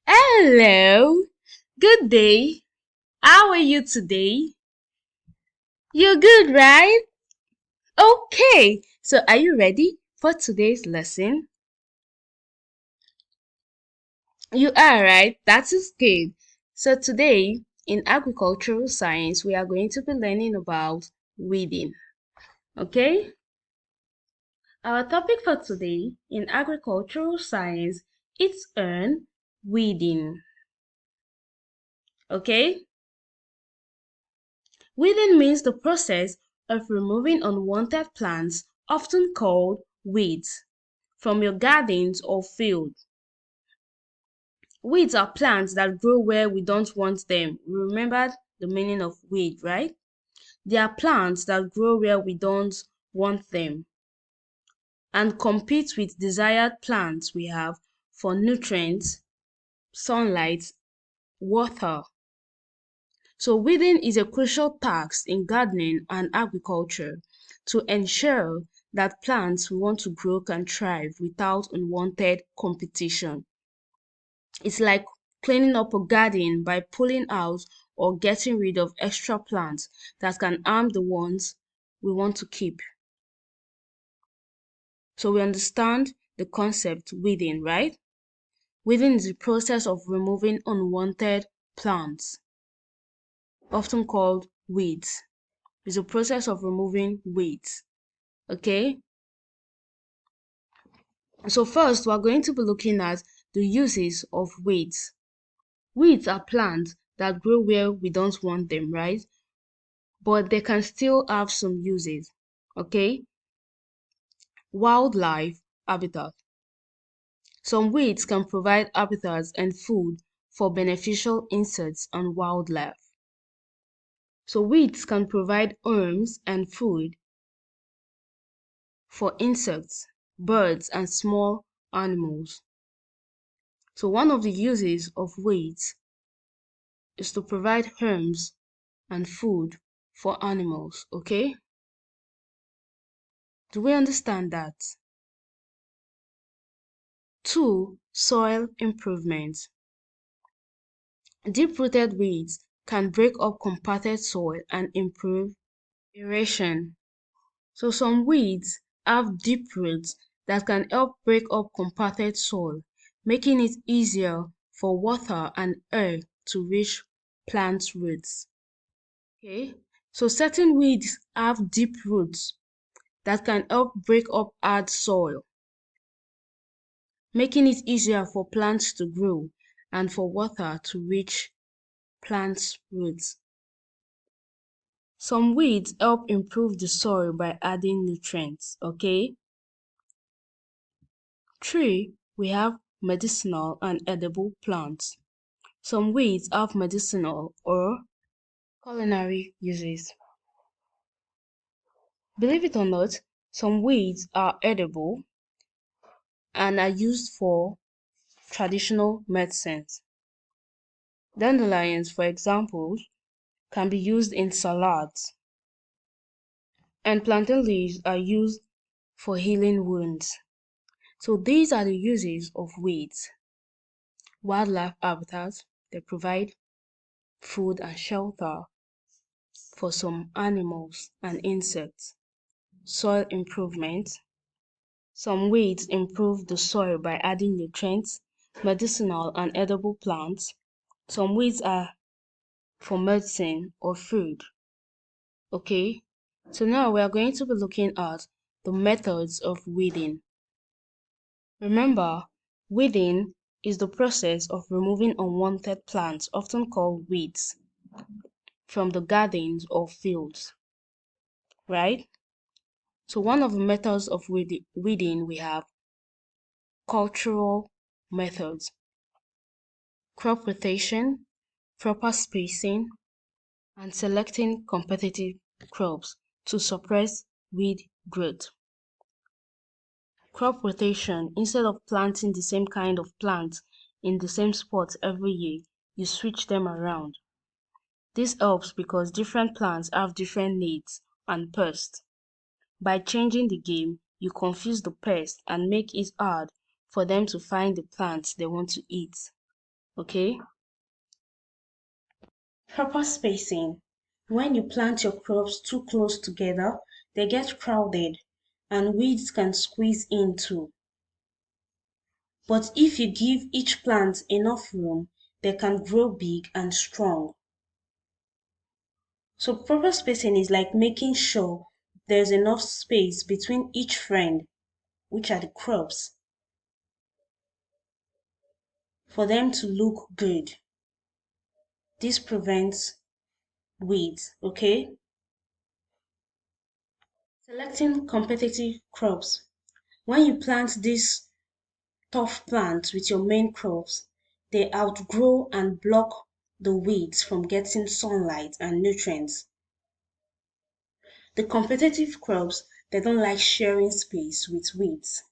Hello, good day. How are you today? You're good, right? Okay, so are you ready for today's lesson? You are, right? That is good. So today, in agricultural science, we are going to be learning about weeding. Okay? Our topic for today in agricultural science is on weeding. Okay? Weeding means the process of removing unwanted plants, often called weeds, from your gardens or field. Weeds are plants that grow where we don't want them. Remember the meaning of weed, right? They are plants that grow where we don't want them and compete with desired plants we have for nutrients, sunlight, water. So weeding is a crucial task in gardening and agriculture to ensure that plants we want to grow can thrive without unwanted competition. It's like cleaning up a garden by pulling out or getting rid of extra plants that can harm the ones we want to keep. So we understand the concept weeding, right? Weeding is the process of removing unwanted plants, often called weeds. It's a process of removing weeds. Okay, so first we're going to be looking at the uses of weeds. Weeds are plants that grow where we don't want them, right? But they can still have some uses. Okay, wildlife habitat. Some weeds can provide habitats and food for beneficial insects and wildlife. So weeds can provide homes and food for insects, birds, and small animals. So one of the uses of weeds is to provide homes and food for animals, okay? Do we understand that? 2. Soil improvement. Deep-rooted weeds can break up compacted soil and improve aeration. So some weeds have deep roots that can help break up compacted soil, making it easier for water and air to reach plant roots. Okay, so certain weeds have deep roots that can help break up hard soil, making it easier for plants to grow and for water to reach plants' roots. Some weeds help improve the soil by adding nutrients, okay? 3. We have medicinal and edible plants. Some weeds have medicinal or culinary uses. Believe it or not, some weeds are edible and are used for traditional medicines. Dandelions, for example, can be used in salads, and plantain leaves are used for healing wounds. So these are the uses of weeds. Wildlife habitats, they provide food and shelter for some animals and insects. Soil improvement. Some weeds improve the soil by adding nutrients, medicinal and edible plants. Some weeds are for medicine or food. Okay, so now we are going to be looking at the methods of weeding. Remember, weeding is the process of removing unwanted plants, often called weeds, from the gardens or fields, right? So one of the methods of weeding we have cultural methods, crop rotation, proper spacing, and selecting competitive crops to suppress weed growth. Crop rotation, instead of planting the same kind of plant in the same spot every year, you switch them around. This helps because different plants have different needs and pests. By changing the game, you confuse the pests and make it hard for them to find the plants they want to eat. Okay? Proper spacing. When you plant your crops too close together, they get crowded and weeds can squeeze in too. But if you give each plant enough room, they can grow big and strong. So proper spacing is like making sure there's enough space between each friend, which are the crops, for them to look good. This prevents weeds, okay? Selecting competitive crops. When you plant these tough plants with your main crops, they outgrow and block the weeds from getting sunlight and nutrients. The competitive crops, they don't like sharing space with weeds.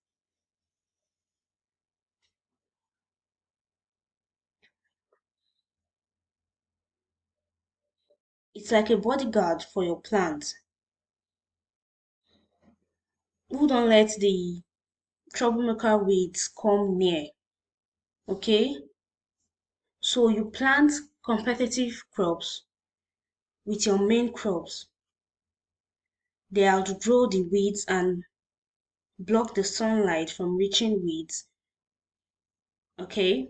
It's like a bodyguard for your plant who don't let the troublemaker weeds come near. Okay? So you plant competitive crops with your main crops. They outgrow the weeds and block the sunlight from reaching weeds. Okay?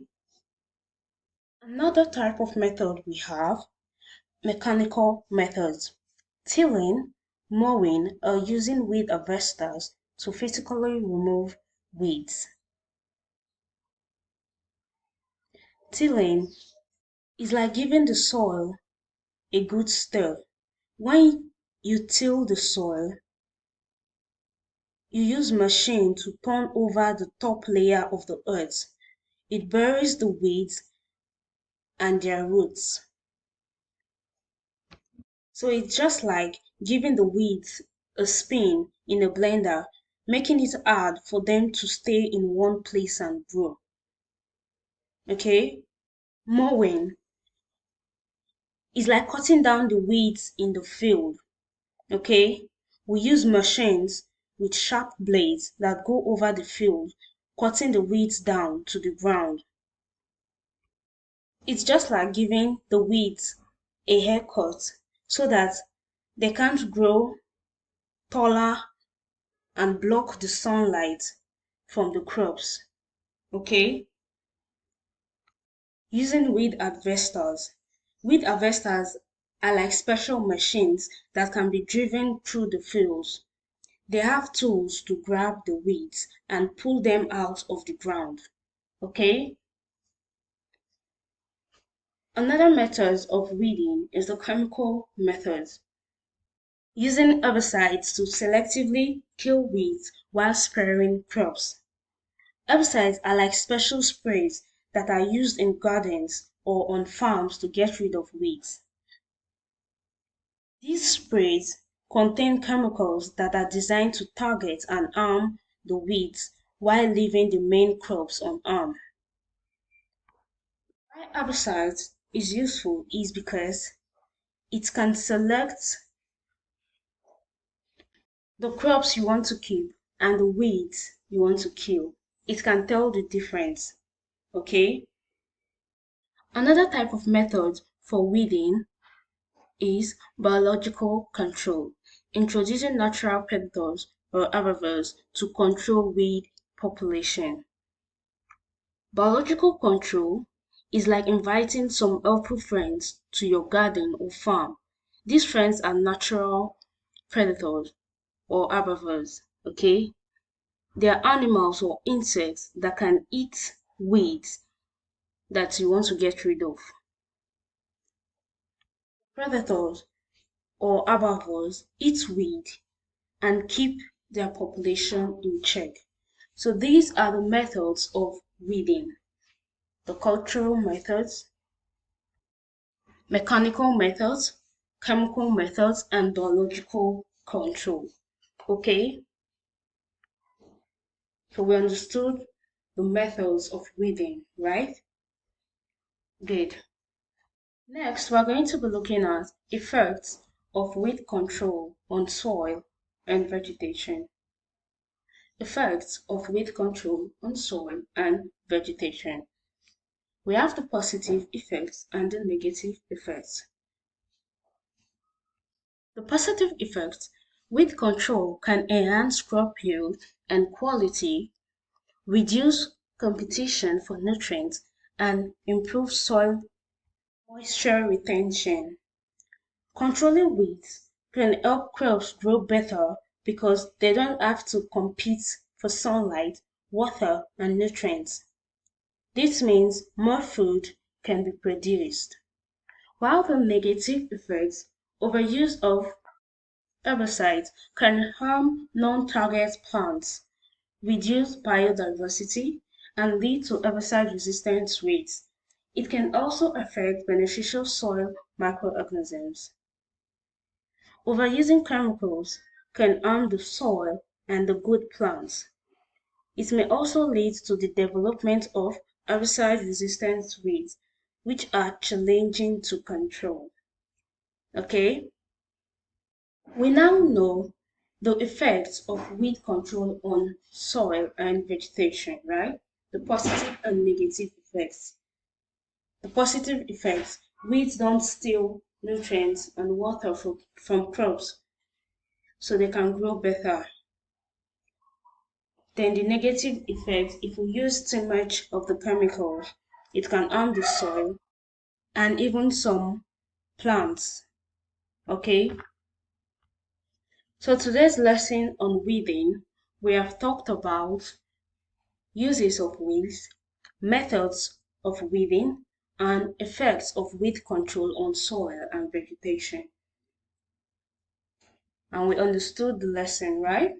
Another type of method we have mechanical methods. Tilling, mowing, or using weed harvesters to physically remove weeds. Tilling is like giving the soil a good stir. When you till the soil, you use machine to turn over the top layer of the earth. It buries the weeds and their roots. So it's just like giving the weeds a spin in a blender, making it hard for them to stay in one place and grow. Okay? Mowing is like cutting down the weeds in the field. Okay? We use machines with sharp blades that go over the field, cutting the weeds down to the ground. It's just like giving the weeds a haircut so that they can't grow taller and block the sunlight from the crops. Okay? Using weed harvesters. Weed harvesters are like special machines that can be driven through the fields. They have tools to grab the weeds and pull them out of the ground. Okay? Another method of weeding is the chemical method, using herbicides to selectively kill weeds while sparing crops. Herbicides are like special sprays that are used in gardens or on farms to get rid of weeds. These sprays contain chemicals that are designed to target and harm the weeds while leaving the main crops unharmed. Why herbicides is useful is because it can select the crops you want to keep and the weeds you want to kill. It can tell the difference. Okay? Another type of method for weeding is biological control, introducing natural predators or herbivores to control weed population. Biological control is like inviting some helpful friends to your garden or farm. These friends are natural predators or herbivores, okay? They are animals or insects that can eat weeds that you want to get rid of. Predators or herbivores eat weed and keep their population in check. So these are the methods of weeding: the cultural methods, mechanical methods, chemical methods, and biological control. Okay, so we understood the methods of weeding, right? Good. Next, we're going to be looking at effects of weed control on soil and vegetation. Effects of weed control on soil and vegetation. we have the positive effects and the negative effects. The positive effects: weed control can enhance crop yield and quality, reduce competition for nutrients, and improve soil moisture retention. Controlling weeds can help crops grow better because they don't have to compete for sunlight, water, and nutrients. This means more food can be produced. While the negative effects: overuse of herbicides can harm non-target plants, reduce biodiversity, and lead to herbicide resistance rates. It can also affect beneficial soil microorganisms. Overusing chemicals can harm the soil and the good plants. It may also lead to the development of herbicide resistance rates, which are challenging to control. Okay? We now know the effects of weed control on soil and vegetation, right? The positive and negative effects. The positive effects: weeds don't steal nutrients and water from crops, so they can grow better. Then the negative effects: if we use too much of the chemicals, it can harm the soil and even some plants. Okay? So today's lesson on weeding, we have talked about uses of weeds, methods of weeding, and effects of weed control on soil and vegetation. And we understood the lesson, right?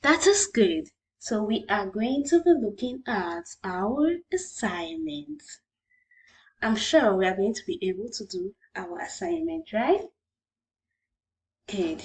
That is good. So we are going to be looking at our assignment. I'm sure we are going to be able to do our assignment, right? Good.